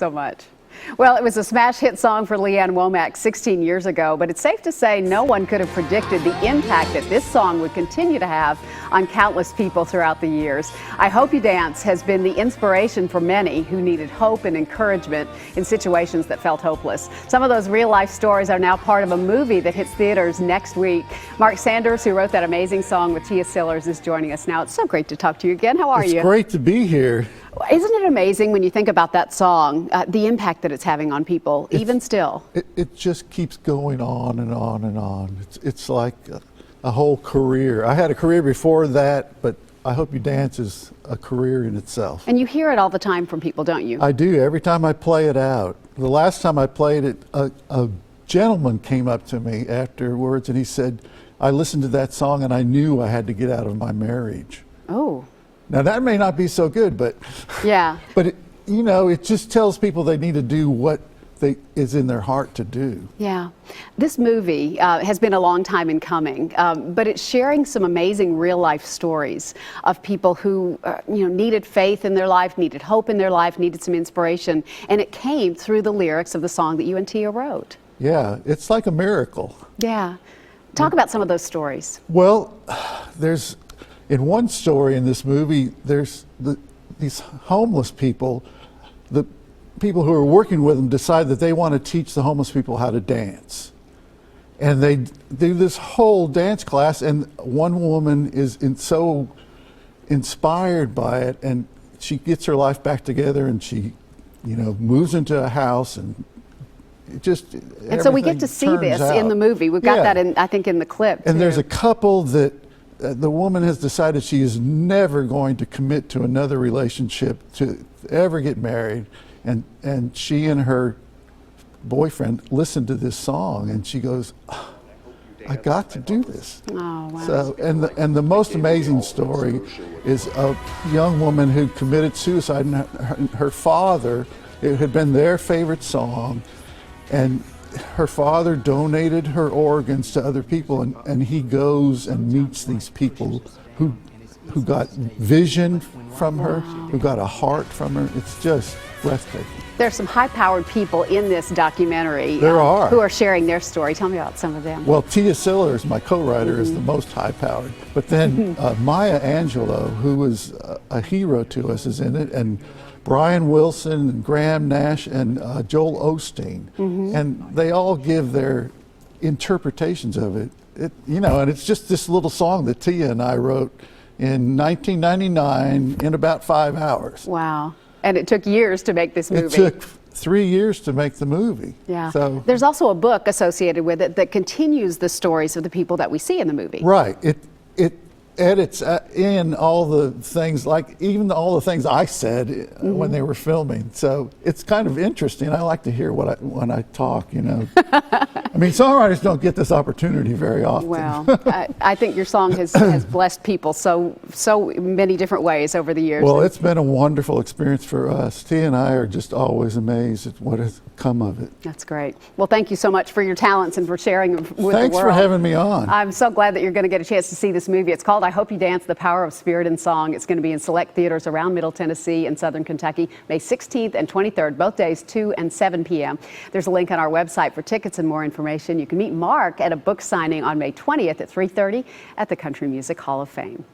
so much. Well, it was a smash hit song for Lee Ann Womack 16 years ago, but it's safe to say no one could have predicted the impact that this song would continue to have on countless people throughout the years. I Hope You Dance has been the inspiration for many who needed hope and encouragement in situations that felt hopeless. Some of those real-life stories are now part of a movie that hits theaters next week. Mark Sanders, who wrote that amazing song with Tia Sillers, is joining us now. It's so great to talk to you again. How are you? It's great to be here. Isn't it amazing when you think about that song, the impact that it's having on people, even still? It just keeps going on and on and on. It's like a whole career. I had a career before that, but I Hope You Dance is a career in itself. And you hear it all the time from people, don't you? I do, every time I play it out. The last time I played it, a gentleman came up to me afterwards and he said, I listened to that song and I knew I had to get out of my marriage. Oh. Now that may not be so good, but yeah. But it just tells people they need to do what is in their heart to do. Yeah, this movie has been a long time in coming, but it's sharing some amazing real life stories of people who needed faith in their life, needed hope in their life, needed some inspiration, and it came through the lyrics of the song that you and Tia wrote. Yeah, it's like a miracle. Yeah, talk about some of those stories. Well, in one story in this movie, there's these homeless people. The people who are working with them decide that they want to teach the homeless people how to dance. And they do this whole dance class, and one woman is so inspired by it, and she gets her life back together, and she, moves into a house, and and so we get to see this in the movie. We've got that I think in the clip. And there's a couple that the woman has decided she is never going to commit to another relationship, to ever get married, and she and her boyfriend listen to this song, and she goes, I got to do this. Oh, wow. So, and the most amazing story is a young woman who committed suicide, and her father, it had been their favorite song, and her father donated her organs to other people, and he goes and meets these people who got vision from her, who got a heart from her. It's just breathtaking. There's some high-powered people in this documentary who are sharing their story. Tell me about some of them. Well, Tia Sillers, my co-writer, is the most high-powered. But then Maya Angelou, who was a hero to us, is in it, and Brian Wilson, and Graham Nash, and Joel Osteen. And they all give their interpretations of it. And it's just this little song that Tia and I wrote in 1999 in about 5 hours. Wow. And it took years to make this movie. It took 3 years to make the movie. Yeah. So, there's also a book associated with it that continues the stories of the people that we see in the movie. Right. It edits in all the things, like even all the things I said when they were filming. So it's kind of interesting. I like to hear when I talk, I mean, songwriters don't get this opportunity very often. Well, I think your song has blessed people so many different ways over the years. Well, it's been a wonderful experience for us. Tia and I are just always amazed at what has come of it. That's great. Well, thank you so much for your talents and for sharing with the world. Thanks for having me on. I'm so glad that you're going to get a chance to see this movie. It's called I Hope You Dance, The Power of Spirit and Song. It's going to be in select theaters around Middle Tennessee and Southern Kentucky, May 16th and 23rd, both days, 2 and 7 p.m. There's a link on our website for tickets and more information. You can meet Mark at a book signing on May 20th at 3:30 at the Country Music Hall of Fame.